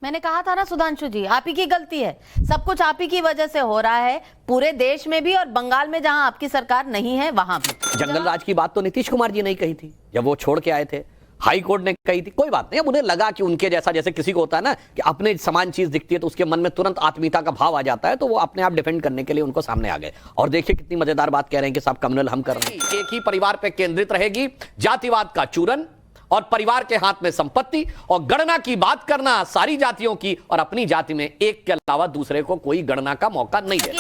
मैंने कहा था ना सुधांशु जी, आप ही की गलती है, सब कुछ आप ही की वजह से हो रहा है, पूरे देश में भी और बंगाल में जहां आपकी सरकार नहीं है वहां भी। जंगल राज की बात तो नीतीश कुमार जी ने ही कही थी जब वो छोड़ के आए थे, हाई कोर्ट ने कही थी। कोई बात नहीं, अब उन्हें लगा कि उनके जैसा, जैसे किसी को होता है ना कि अपने समान चीज दिखती है तो उसके मन में तुरंत आत्मीयता का भाव आ जाता है, तो वो अपने आप डिफेंड करने के लिए उनको सामने आ गए। और देखिए कितनी मजेदार बात कह रहे हैं कि सब कम्युनल हम कर रहे हैं। एक ही परिवार पे केंद्रित रहेगी जातिवाद का चूरन और परिवार के हाथ में संपत्ति, और गणना की बात करना सारी जातियों की और अपनी जाति में एक के अलावा दूसरे को कोई गणना का मौका नहीं दे।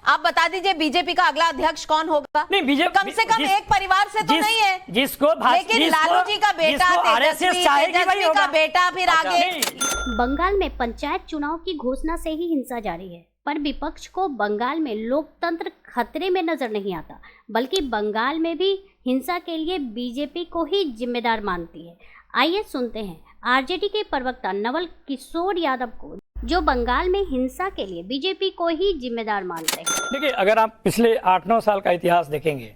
आप बता दीजिए बीजेपी का अगला अध्यक्ष कौन होगा? नहीं, बीजेपी कम से कम एक परिवार से तो नहीं है जिसको, लेकिन लालू जी का बेटा, तेजस्वी का बेटा, फिर आगे। बंगाल में पंचायत चुनाव की घोषणा से ही हिंसा जारी है, पर विपक्ष को बंगाल में लोकतंत्र खतरे में नजर नहीं आता, बल्कि बंगाल में भी हिंसा के लिए बीजेपी को ही जिम्मेदार मानती है। आइए सुनते हैं आरजेडी के प्रवक्ता नवल किशोर यादव को, जो बंगाल में हिंसा के लिए बीजेपी को ही जिम्मेदार मानते हैं। देखिए, अगर आप पिछले 8-9 साल का इतिहास देखेंगे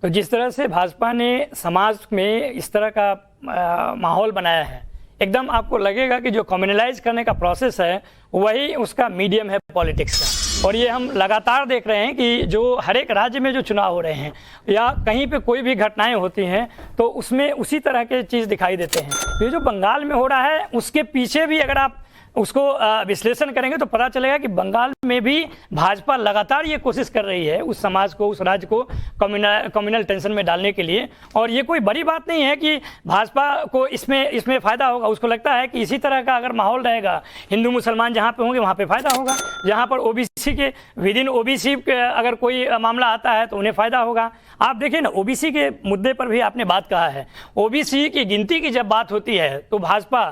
तो जिस तरह से भाजपा ने समाज में इस तरह का माहौल बनाया है, एकदम आपको लगेगा कि जो कम्युनलाइज करने का प्रोसेस है वही उसका मीडियम है पॉलिटिक्स का। और ये हम लगातार देख रहे हैं कि जो हर एक राज्य में जो चुनाव हो रहे हैं या कहीं पे कोई भी घटनाएं होती हैं तो उसमें उसी तरह के चीज़ दिखाई देते हैं। ये जो बंगाल में हो रहा है उसके पीछे भी अगर आप उसको विश्लेषण करेंगे तो पता चलेगा कि बंगाल में भी भाजपा लगातार ये कोशिश कर रही है उस समाज को, उस राज्य को कम्युनल टेंशन में डालने के लिए। और ये कोई बड़ी बात नहीं है कि भाजपा को इसमें फ़ायदा होगा। उसको लगता है कि इसी तरह का अगर माहौल रहेगा, हिंदू मुसलमान जहाँ पे होंगे वहाँ पे फ़ायदा होगा, जहाँ पर ओबीसी के विद इन ओबीसी अगर कोई मामला आता है तो उन्हें फ़ायदा होगा। आप देखिए ना, ओबीसी के मुद्दे पर भी आपने बात कहा है, ओबीसी की गिनती की जब बात होती है तो भाजपा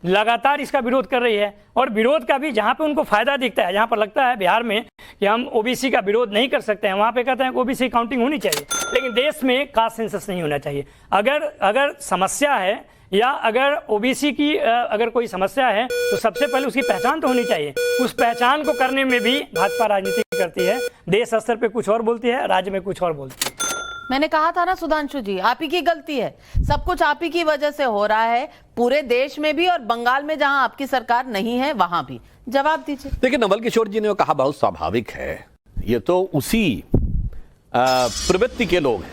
लगातार इसका विरोध कर रही है। और विरोध का भी जहाँ पे उनको फायदा दिखता है, जहाँ पर लगता है बिहार में कि हम ओबीसी का विरोध नहीं कर सकते हैं, वहाँ पे कहते हैं कि ओबीसी काउंटिंग होनी चाहिए। लेकिन देश में कास्ट सेंसस नहीं होना चाहिए। अगर समस्या है या अगर ओबीसी की अगर कोई समस्या है तो सबसे पहले उसकी पहचान तो होनी चाहिए। उस पहचान को करने में भी भाजपा राजनीति करती है, देश स्तर पे कुछ और बोलती है, राज्य में कुछ और बोलती है। मैंने कहा था ना सुधांशु जी, आप ही की गलती है, सब कुछ आप ही की वजह से हो रहा है, पूरे देश में भी और बंगाल में जहां आपकी सरकार नहीं है वहां भी। जवाब दीजिए। देखिए, नवल किशोर जी ने कहा बहुत स्वाभाविक है, ये तो उसी प्रवृत्ति के लोग हैं।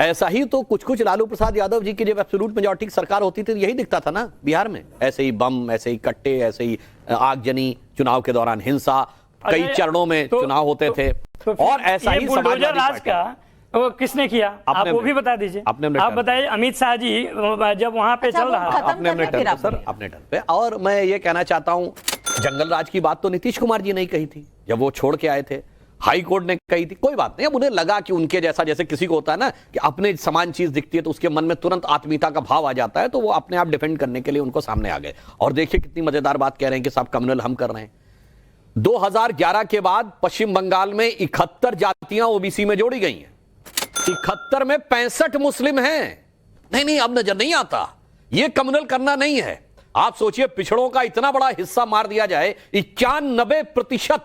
ऐसा ही तो कुछ लालू प्रसाद यादव जी की जब एब्सोल्यूट मेजॉरिटी की सरकार होती थी यही दिखता था ना बिहार में। ऐसे ही बम, ऐसे ही कट्टे, ऐसे ही आगजनी, चुनाव के दौरान हिंसा, कई चरणों में चुनाव होते थे। और ऐसा ही बुलडोजर राज का वो किसने किया, आप वो भी बता दीजिए। आप बताइए, अमित शाह जी जब वहां पे चल रहा है अपने टर्न पे। और मैं ये कहना चाहता हूं, जंगल राज की बात तो नीतीश कुमार जी ने ही कही थी जब वो छोड़ के आए थे, हाई कोर्ट ने कही थी। कोई बात नहीं, अब उन्हें लगा कि उनके जैसा, जैसे किसी को होता है ना कि अपने समान चीज दिखती है तो उसके मन में तुरंत आत्मीयता का भाव आ जाता है, तो वो अपने आप डिफेंड करने के लिए उनको सामने आ गए। और देखिए कितनी मजेदार बात कह रहे हैं कि सब कम्युनल हम कर रहे हैं। 2011 के बाद पश्चिम बंगाल में 71 जातियां ओबीसी में जोड़ी गई हैं। 71 में 65 मुस्लिम हैं। नहीं, अब नजर नहीं आता, यह कम्युनल करना नहीं है। आप सोचिए, पिछड़ों का इतना बड़ा हिस्सा मार दिया जाए, 91%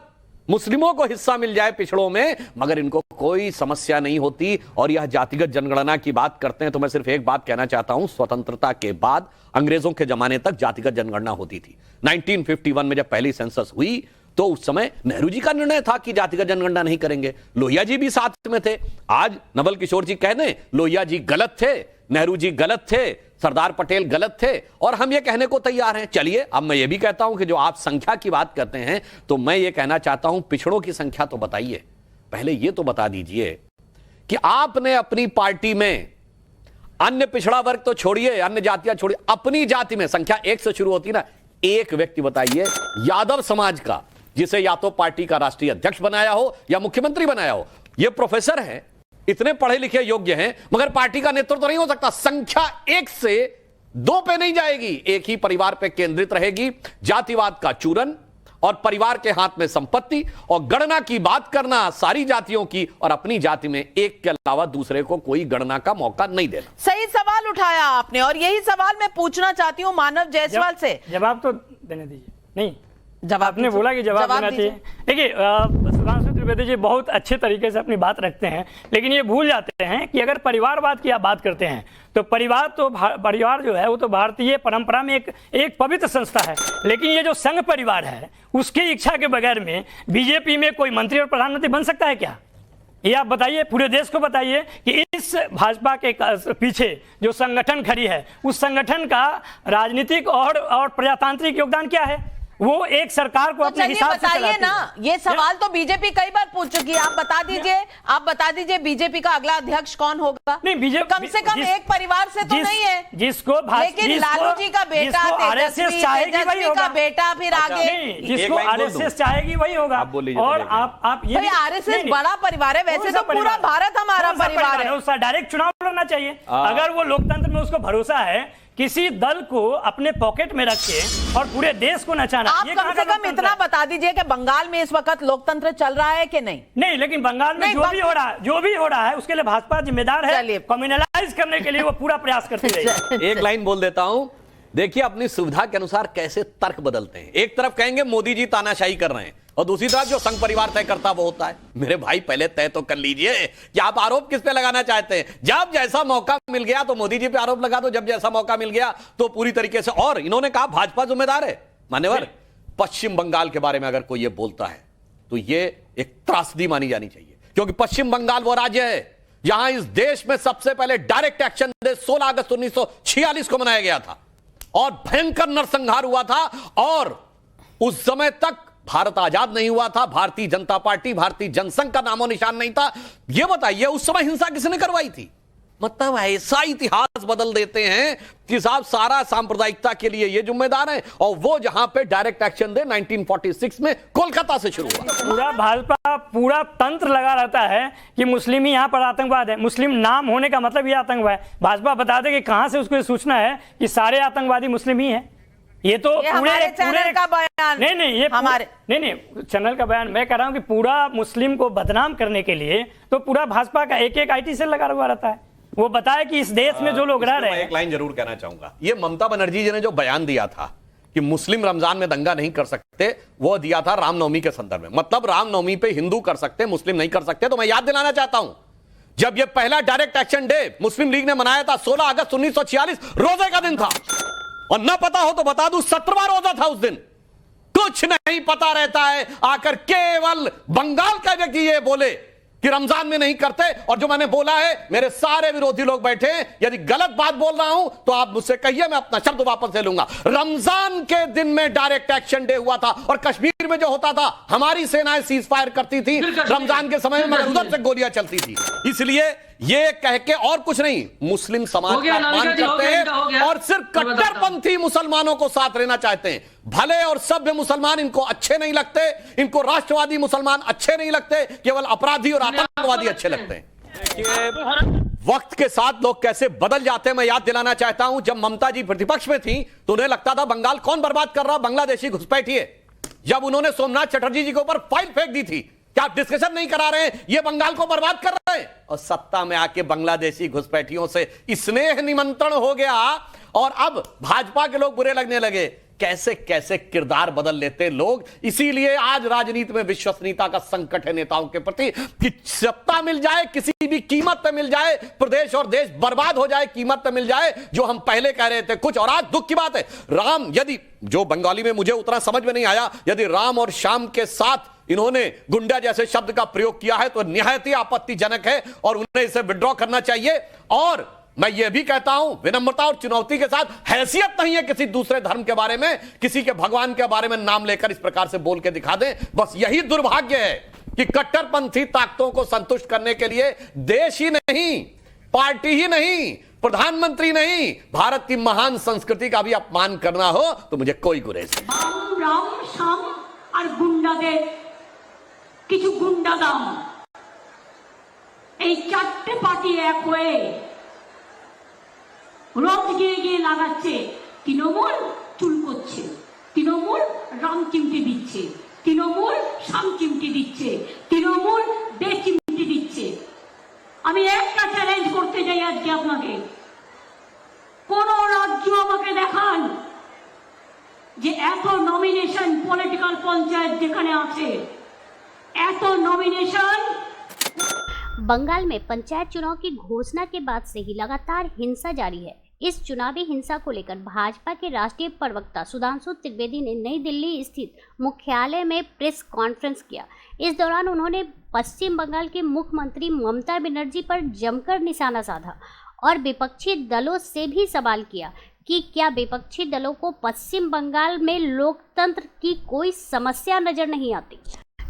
मुस्लिमों को हिस्सा मिल जाए पिछड़ों में, मगर इनको कोई समस्या नहीं होती। और यह जातिगत जनगणना की बात करते हैं तो मैं सिर्फ एक बात कहना चाहता हूं, स्वतंत्रता के बाद अंग्रेजों के जमाने तक जातिगत जनगणना होती थी। 1951 में जब पहली सेंसस हुई तो उस समय नेहरू जी का निर्णय था कि जातिगत जनगणना नहीं करेंगे, लोहिया जी भी साथ में थे। आज नवल किशोर जी कह दें लोहिया जी गलत थे, नेहरू जी गलत थे, सरदार पटेल गलत थे, और हम ये कहने को तैयार हैं। चलिए, अब मैं ये भी कहता हूं कि जो आप संख्या की बात करते हैं तो मैं ये कहना चाहता हूं, पिछड़ों की संख्या तो बताइए, पहले ये तो बता दीजिए कि आपने अपनी पार्टी में अन्य पिछड़ा वर्ग तो छोड़िए, अन्य जातियां छोड़िए, अपनी जाति में संख्या 1 से शुरू होती ना, एक व्यक्ति बताइए यादव समाज का जिसे या तो पार्टी का राष्ट्रीय अध्यक्ष बनाया हो या मुख्यमंत्री बनाया हो। ये प्रोफेसर हैं, इतने पढ़े लिखे योग्य हैं, मगर पार्टी का नेतृत्व नहीं हो सकता। संख्या 1 से 2 पे नहीं जाएगी, एक ही परिवार पे केंद्रित रहेगी जातिवाद का चूरन और परिवार के हाथ में संपत्ति, और गणना की बात करना सारी जातियों की और अपनी जाति में एक के अलावा दूसरे को कोई गणना का मौका नहीं देना। सही सवाल उठाया आपने, और यही सवाल मैं पूछना चाहती हूँ मानव जायसवाल से। जवाब तो देने दीजिए। नहीं, जवाब आपने बोला कि जवाब देना चाहिए। देखिए, सुधांशु त्रिवेदी जी बहुत अच्छे तरीके से अपनी बात रखते हैं, लेकिन ये भूल जाते हैं कि अगर परिवारवाद की आप बात करते हैं तो परिवार जो है वो तो भारतीय परंपरा में एक पवित्र संस्था है। लेकिन ये जो संघ परिवार है उसकी इच्छा के बगैर में बीजेपी में कोई मंत्री और प्रधानमंत्री बन सकता है क्या? ये आप बताइए, पूरे देश को बताइए कि इस भाजपा के पीछे जो संगठन खड़ी है उस संगठन का राजनीतिक और प्रजातांत्रिक योगदान क्या है? वो एक सरकार को अपने हिसाब से बताइए ना। ये सवाल तो बीजेपी कई बार पूछ चुकी है। आप बता दीजिए बीजेपी का अगला अध्यक्ष कौन होगा? नहीं, बीजेपी कम से कम एक परिवार से तो नहीं है लेकिन लालू जी का बेटा, तेजस्वी का बेटा, फिर आगे जिसको आरएसएस चाहेगी वही होगा। और आप ये आरएसएस बड़ा परिवार है, वैसे तो पूरा भारत हमारा परिवार है। उसका डायरेक्ट चुनाव लड़ना चाहिए। अगर वो लोकतंत्र में उसको भरोसा है किसी दल को अपने पॉकेट में रख के और पूरे देश को नचाना। आप कम से कम इतना बता दीजिए कि बंगाल में इस वक्त लोकतंत्र चल रहा है कि नहीं? नहीं, लेकिन बंगाल में जो भी हो रहा है उसके लिए भाजपा जिम्मेदार है। कम्युनलाइज करने के लिए वो पूरा प्रयास करती रही। एक लाइन बोल देता हूं, देखिए अपनी सुविधा के अनुसार कैसे तर्क बदलते हैं। एक तरफ कहेंगे मोदी जी तानाशाही कर रहे हैं और दूसरी तरफ जो संघ परिवार तय करता वो होता है। मेरे भाई पहले तय तो कर लीजिए कि आप आरोप किस पे लगाना चाहते हैं। जब जैसा मौका मिल गया तो मोदी जी पे आरोप लगा दो, जब जैसा मौका मिल गया तो पूरी तरीके से। और इन्होंने कहा भाजपा जिम्मेदार है। मान्यवर, पश्चिम बंगाल के बारे में अगर कोई ये बोलता है तो ये एक त्रासदी मानी जानी चाहिए, क्योंकि पश्चिम बंगाल वो राज्य है जहां इस देश में सबसे पहले डायरेक्ट एक्शन डे 16 अगस्त 1946 को मनाया गया था और भयंकर नरसंहार हुआ था। और उस समय तक भारत आजाद नहीं हुआ था, भारतीय जनता पार्टी, भारतीय जनसंघ का नामो निशान नहीं था। यह बताइए उस समय हिंसा किसने करवाई थी? मतलब ऐसा इतिहास बदल देते हैं कि साहब सारा सांप्रदायिकता के लिए ये जिम्मेदार है। और वो जहां पे डायरेक्ट एक्शन डे 1946 में कोलकाता से शुरू हुआ। पूरा भाजपा पूरा तंत्र लगा रहता है कि मुस्लिम ही यहां पर आतंकवाद है। मुस्लिम नाम होने का मतलब ये आतंकवाद है। भाजपा बता दे कि कहां से उसको सूचना है कि सारे आतंकवादी मुस्लिम ही हैं। ये तो पूरे चैनल का बयान नहीं ये हमारे नहीं चैनल का बयान। मैं कह रहा हूं कि पूरा मुस्लिम को बदनाम करने के लिए तो पूरा भाजपा का एक आईटी सेल लगा हुआ रहता है। वो बताए कि इस देश में जो लोग रह रहे हैं। एक लाइन जरूर कहना चाहूंगा, ये ममता बनर्जी जी ने जो बयान दिया था कि मुस्लिम रमजान में दंगा नहीं कर सकते, वो दिया था रामनवमी के संदर्भ में। मतलब रामनवमी पे हिंदू कर सकते, मुस्लिम नहीं कर सकते। तो मैं याद दिलाना चाहता हूं, जब ये पहला डायरेक्ट एक्शन डे मुस्लिम लीग ने मनाया था 16 अगस्त 1946, रोजे का दिन था। और ना पता हो तो बता दूं, 17वां रोजा था उस दिन। कुछ नहीं पता रहता है, आकर केवल बंगाल का व्यक्ति ये बोले कि रमजान में नहीं करते। और जो मैंने बोला है, मेरे सारे विरोधी लोग बैठे हैं, यदि गलत बात बोल रहा हूं तो आप मुझसे कहिए, मैं अपना शब्द वापस ले लूंगा। रमजान के दिन में डायरेक्ट एक्शन डे हुआ था। और कश्मीर में जो होता था, हमारी सेनाएं सीज फायर करती थी रमजान के समय में, मगर उधर से गोलियां चलती थी। इसलिए ये कह के और कुछ नहीं, मुस्लिम समाज का अपमान करते हैं और सिर्फ कट्टरपंथी मुसलमानों को साथ रहना चाहते हैं। भले और सभ्य मुसलमान इनको अच्छे नहीं लगते, इनको राष्ट्रवादी मुसलमान अच्छे नहीं लगते, केवल अपराधी और आतंकवादी अच्छे लगते हैं। वक्त के साथ लोग कैसे बदल जाते हैं मैं याद दिलाना चाहता हूं। जब ममता जी प्रतिपक्ष में थी तो उन्हें लगता था बंगाल कौन बर्बाद कर रहा, बांग्लादेशी घुसपैठी है। जब उन्होंने सोमनाथ चटर्जी जी के ऊपर फाइल फेंक दी थी, क्या आप डिस्कशन नहीं करा रहे हैं, ये बंगाल को बर्बाद कर रहे हैं। और सत्ता में आके बांग्लादेशी घुसपैठियों से स्नेह निमंत्रण हो गया और अब भाजपा के लोग बुरे लगने लगे। कैसे कैसे किरदार बदल लेते लोग। इसीलिए आज राजनीति में विश्वसनीयता का संकट है नेताओं के प्रति कि सत्ता मिल जाए, किसी भी कीमत पे मिल जाए, प्रदेश और देश बर्बाद हो जाए, कीमत पे मिल जाए, जो हम पहले कह रहे थे कुछ। और आज दुख की बात है, राम, यदि जो बंगाली में मुझे उतना समझ में नहीं आया, यदि राम और श्याम के साथ इन्होंने गुंडा जैसे शब्द का प्रयोग किया है तो निहायत ही आपत्तिजनक है और उन्हें इसे विड्रॉ करना चाहिए। और मैं यह भी कहता हूं विनम्रता और चुनौती के साथ, हैसियत नहीं है किसी दूसरे धर्म के बारे में, किसी के भगवान के बारे में नाम लेकर इस प्रकार से बोल के दिखा दें। बस यही दुर्भाग्य है कि कट्टरपंथी ताकतों को संतुष्ट करने के लिए देश ही नहीं, पार्टी ही नहीं, प्रधानमंत्री नहीं, भारत की महान संस्कृति का भी अपमान करना हो तो मुझे कोई गुरेज नहीं। राम श्याम और गुंडाদের কিছু গুন্ডাদাম এই চারটে পার্টি এক হয়ে রথ গিয়ে গিয়ে লাগাচ্ছে, তৃণমূল চুল করছে, তৃণমূল রাম চিমটি দিচ্ছে, তৃণমূল শাম চিমটি দিচ্ছে, তৃণমূল দে চিমটি দিচ্ছে। আমি একটা চ্যালেঞ্জ করতে চাই আজকে আপনাকে, কোন রাজ্য আমাকে দেখান যে এত নমিনেশন পলিটিক্যাল পঞ্চায়েত যেখানে আছে এত নমিনেশন बंगाल में पंचायत चुनाव की घोषणा के बाद से ही लगातार हिंसा जारी है। इस चुनावी हिंसा को लेकर भाजपा के राष्ट्रीय प्रवक्ता सुधांशु त्रिवेदी ने नई दिल्ली स्थित मुख्यालय में प्रेस कॉन्फ्रेंस किया। इस दौरान उन्होंने पश्चिम बंगाल के मुख्यमंत्री ममता बनर्जी पर जमकर निशाना साधा और विपक्षी दलों से भी सवाल किया कि क्या विपक्षी दलों को पश्चिम बंगाल में लोकतंत्र की कोई समस्या नजर नहीं आती।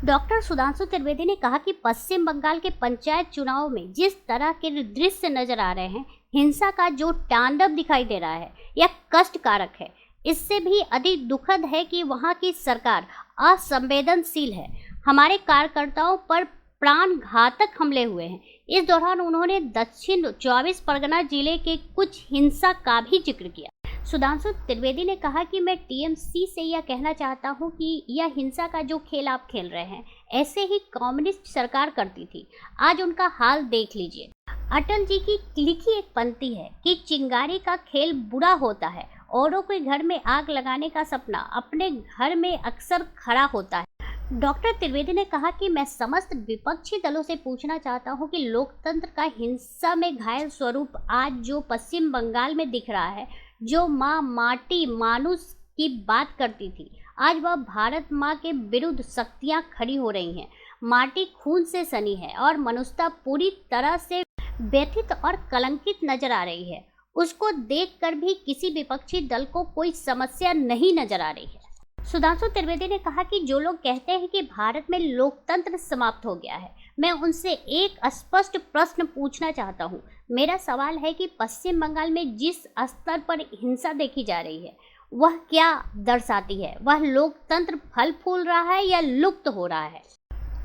डॉक्टर सुधांशु त्रिवेदी ने कहा कि पश्चिम बंगाल के पंचायत चुनाव में जिस तरह के दृश्य नजर आ रहे हैं, हिंसा का जो तांडव दिखाई दे रहा है, यह कष्टकारक है। इससे भी अधिक दुखद है कि वहां की सरकार असंवेदनशील है। हमारे कार्यकर्ताओं पर प्राण घातक हमले हुए हैं। इस दौरान उन्होंने दक्षिण 24 परगना जिले के कुछ हिंसा का भी जिक्र किया। सुधांशु त्रिवेदी ने कहा कि मैं टीएमसी से यह कहना चाहता हूं कि यह हिंसा का जो खेल आप खेल रहे हैं, ऐसे ही कम्युनिस्ट सरकार करती थी। आज उनका हाल देख लीजिए। अटल जी की लिखी एक पंक्ति है कि चिंगारी का खेल बुरा होता है, औरों के घर में आग लगाने का सपना अपने घर में अक्सर खड़ा होता है। डॉक्टर त्रिवेदी ने कहा कि मैं समस्त विपक्षी दलों से पूछना चाहता हूं कि लोकतंत्र का हिंसा में घायल स्वरूप आज जो पश्चिम बंगाल में दिख रहा है, जो माँ माटी मानुष की बात करती थी, आज वह भारत माँ के विरुद्ध शक्तियाँ खड़ी हो रही हैं। माटी खून से सनी है और मनुष्यता पूरी तरह से व्यथित और कलंकित नजर आ रही है। उसको देखकर भी किसी विपक्षी दल को कोई समस्या नहीं नजर आ रही है। सुधांशु त्रिवेदी ने कहा कि जो लोग कहते हैं कि भारत में लोकतंत्र समाप्त हो गया है, मैं उनसे एक स्पष्ट प्रश्न पूछना चाहता हूं। मेरा सवाल है कि पश्चिम बंगाल में जिस स्तर पर हिंसा देखी जा रही है, वह क्या दर्शाती है? वह लोकतंत्र फल फूल रहा है या लुप्त हो रहा है?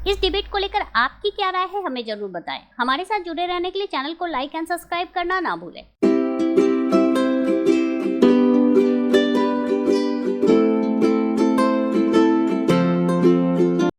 इस डिबेट को लेकर आपकी क्या राय है, हमें जरूर बताएं। हमारे साथ जुड़े रहने के लिए चैनल को लाइक एंड सब्सक्राइब करना ना भूलें।